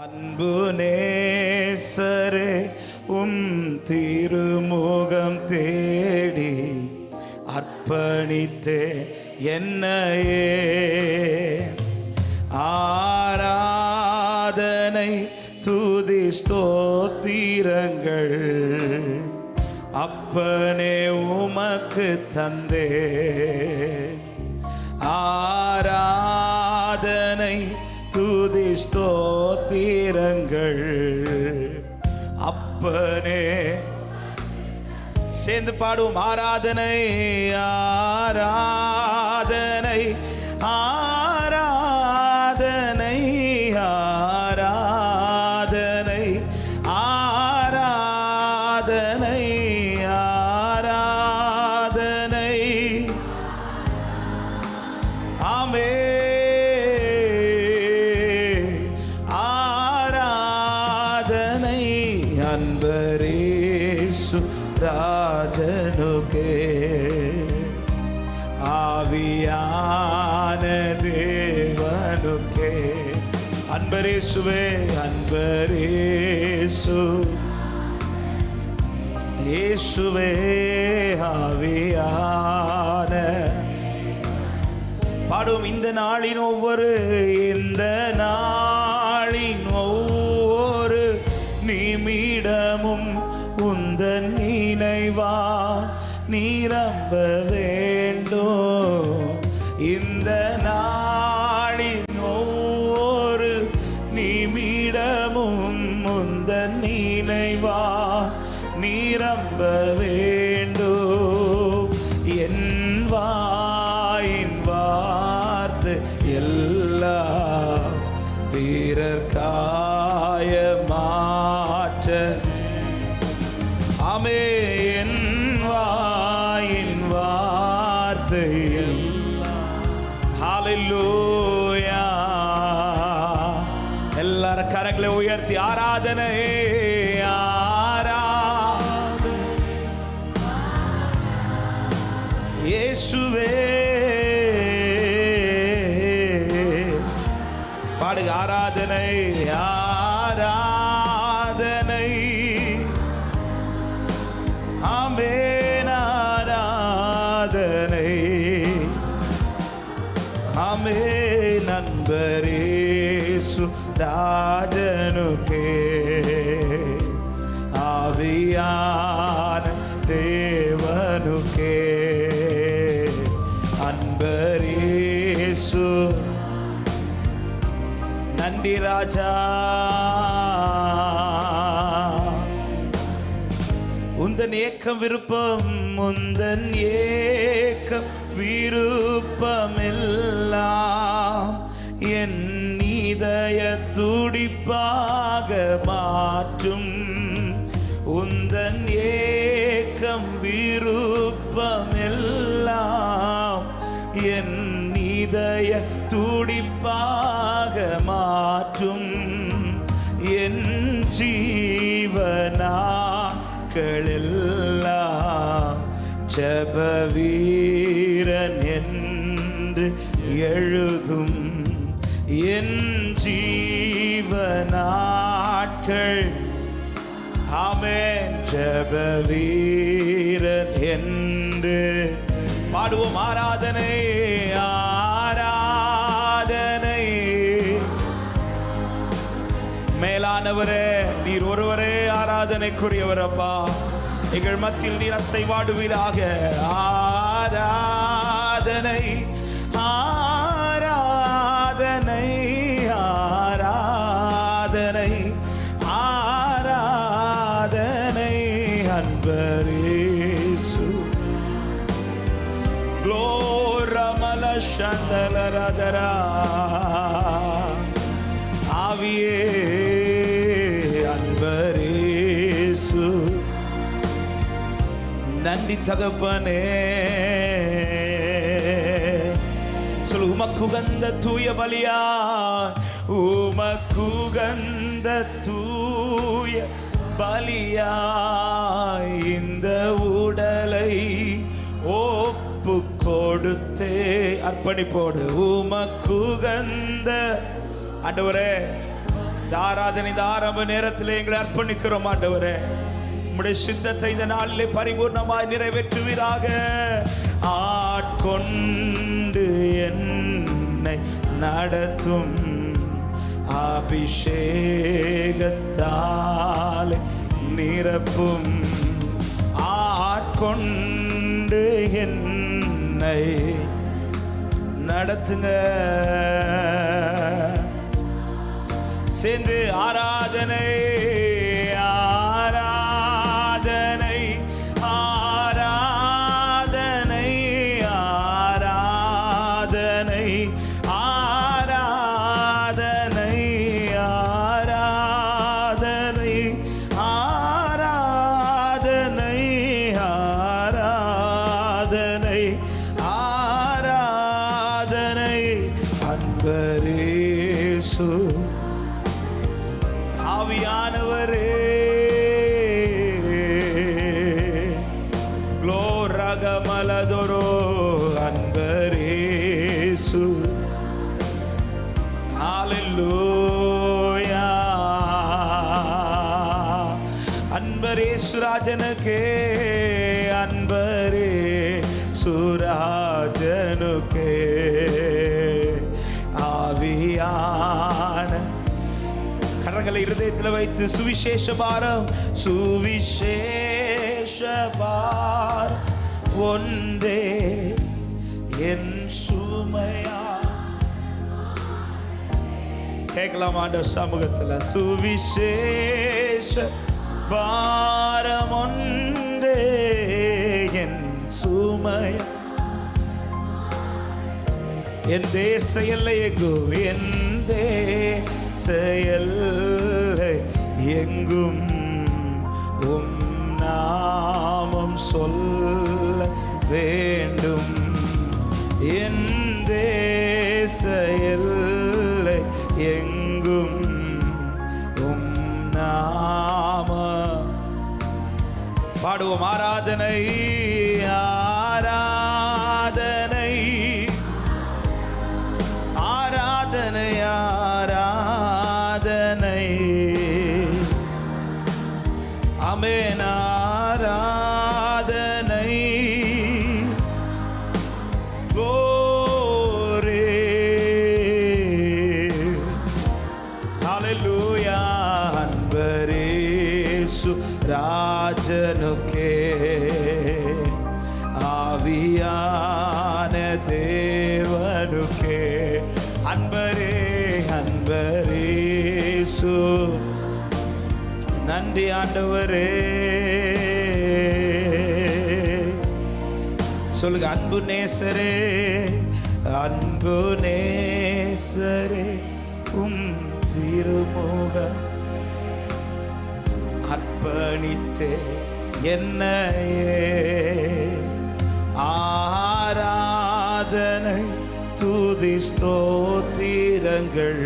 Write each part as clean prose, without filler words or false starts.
அன்பு நேசரே திருமுகம் தேடி அர்ப்பணித்தே என்னையே ஆராதனை துதி ஸ்தோத்திரங்கள் அப்பனே உமக்கு தந்தே ஆராதனை துதி ஸ்தோத்திரங்கள் அப்பனே சேர்ந்து பாடுவோம். ஆராதனை ஆராதனை ஆராதனை ஆராதனை ஆராதனை ஆராதனை ஆமே ஆராதனை அன்பரேசு ராஜனுக்கே ஆவியான தேவனுக்கே அன்பரேசுவே அன்பரேசு இயேசுவே ஆவியான பாடும். இந்த நாளின் ஒவ்வொரு நிமிடமும் உந்தன் நினைவா நிரம்ப வேண்டும். இந்த நாளின் ஒவ்வொரு நிமிடமும் உந்தன் நினைவா நிரம்ப வேண்டும். என் வாயின் வார்த்தை எல்லாம் பிறர் காய மாற்ற ஆமே. என் வாயின் வார்த்தை ஹல்லேலூயா. எல்லாரும் கரங்களை உயர்த்தி ஆராதனை இயேசுவே பாடுக. ஆராதனை ஆராதனை ஆமென் ஆராதனை ஆமென் அன்பரேசு ராஜனுக்கே ஆவியான தேவனுக்கே அன்பரேசு. நன்றி ராஜா. உந்தன் ஏக்கம் விருப்பம் உந்தன் ஏக்கம் விருப்பம் எல்லாம் என் இதய துடிப்பாக மாற்றும். உந்தன் ஏக்கம் விருப்பம் எல்லாம் என் இதய துடிப்பாக மாற்றும். என் ஜீவனாட்களெல்லாம் ஜெப வீரன் என்று எழுதும். என் ஜீவனாட்கள் ஆமென் ஜெப வீரன் என்று பாடுவோம். ஆராதனை ஆராதனை மேலானவரே நீர் ஒருவரே ஆராதனைக்குரியவர் அப்பா. எங்கள் மத்தியில் நீர் அசைவாடுவீராக. ஆராதனை ஆராதனை ஆராதனை ஆராதனை அன்பரேசு. க்ளோரமல சந்தலரதரா ஆவியே அன்பரேசு. நன்றி தகப்பனே. சொல் உமக்குகந்த தூய பலியா உமக்குகந்த தூய பலியா இந்த உடலை ஒப்பு கொடுத்தே அர்ப்பணிப்போடு உமக்குகந்த ஆண்டவரே, இந்த ஆராதனை இந்த ஆரம்ப நேரத்தில் எங்களை அர்ப்பணிக்கிறோம். ஆண்டவரே, உம்முடைய சித்தத்தை இந்த நாளிலே பரிபூர்ணமாய் நிறைவேற்றுவீராக. ஆட்கொண்டு என்னை நடத்தும் அபிஷேகத்தாலே நிரப்பும். ஆட்கொண்டு என்னை நடத்துங்க. சேர்ந்து ஆராதனை ஆராதனை ஆராதனை ஆராதனை ஆராதனை ஆராதனை ஆராதனை ஆராதனை ஆராதனை அன்பரேசு ஆவியானவரே, க்ளோரகமலதொரோ அன்பரேசு. ஹல்லேலூயா. அன்பரேசு ராஜனுக்கே, அன்பரேசு ராஜனுக்கே ஆவியான கரங்களை இருதயத்தில் வைத்து சுவிசேஷ பாரம், சுவிசேஷ பாரம் ஒன்றே என் சுமையா. கேட்கலாம் ஆண்டவர் சமூகத்தில். சுவிசேஷ பாரம் ஒன்றே என் சுமையா. என் தேச எல்லை எங்கும், என் செயல்லை எங்கும் உம் நாமம் சொல்ல வேண்டும். என் செயல்லை எங்கும் உம் நாமம். பாடுவோம். ஆராதனை ஆராதனை ஆராதனை ஆராதனை. ஆமென். ஆராதனை glory. ஹல்லேலூயா. அன்பரேசு ராஜனுக்கே ஆவியான தேவனுக்கே அன்பரே, அன்பரேசு. நன்றி ஆண்டவரே. சொல்லுங்க. அன்பு நேசரே, அன்பு நேசரே, உம் திருமுக அர்ப்பணித்தே என்னையே. ஆராதனை துதி ஸ்தோத்திரங்கள்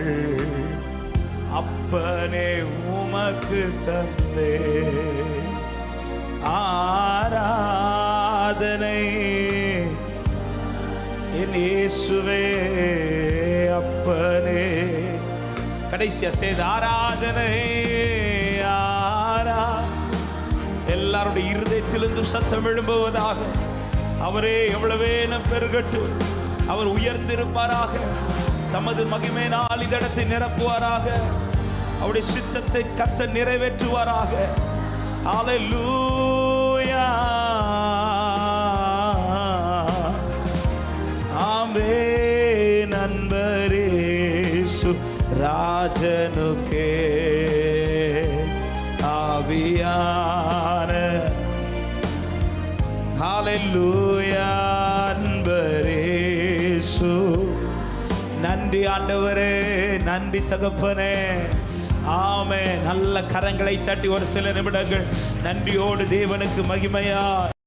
அப்பனே உமக்கு தந்தே. ஆராதனை என் இயேசுவே அப்பனே. கடைசியா செய்த ஆராதனை எல்லாருடைய இருதயத்திலிருந்தும் சத்தம் எழும்புவதாக. அவரே எவ்வளவே பெருகட்டும். அவர் உயர்ந்திருப்பாராக. தமது மகிமையினால் இந்த இடத்தை நிரப்புவாராக. அவருடைய சித்தத்தை கர்த்தர் நிறைவேற்றுவாராக. ஹல்லேலூயா. ஆமென். அன்பரேசு ராஜனுக்கே ஆவியான. ஹல்லேலூயா. அன்பரேசு. நன்றி ஆண்டவரே, நன்றி தகப்பனே. ஆமென். நல்ல கரங்களை தட்டி ஒரு சில நிமிடங்கள் நன்றியோடு தேவனுக்கு மகிமையா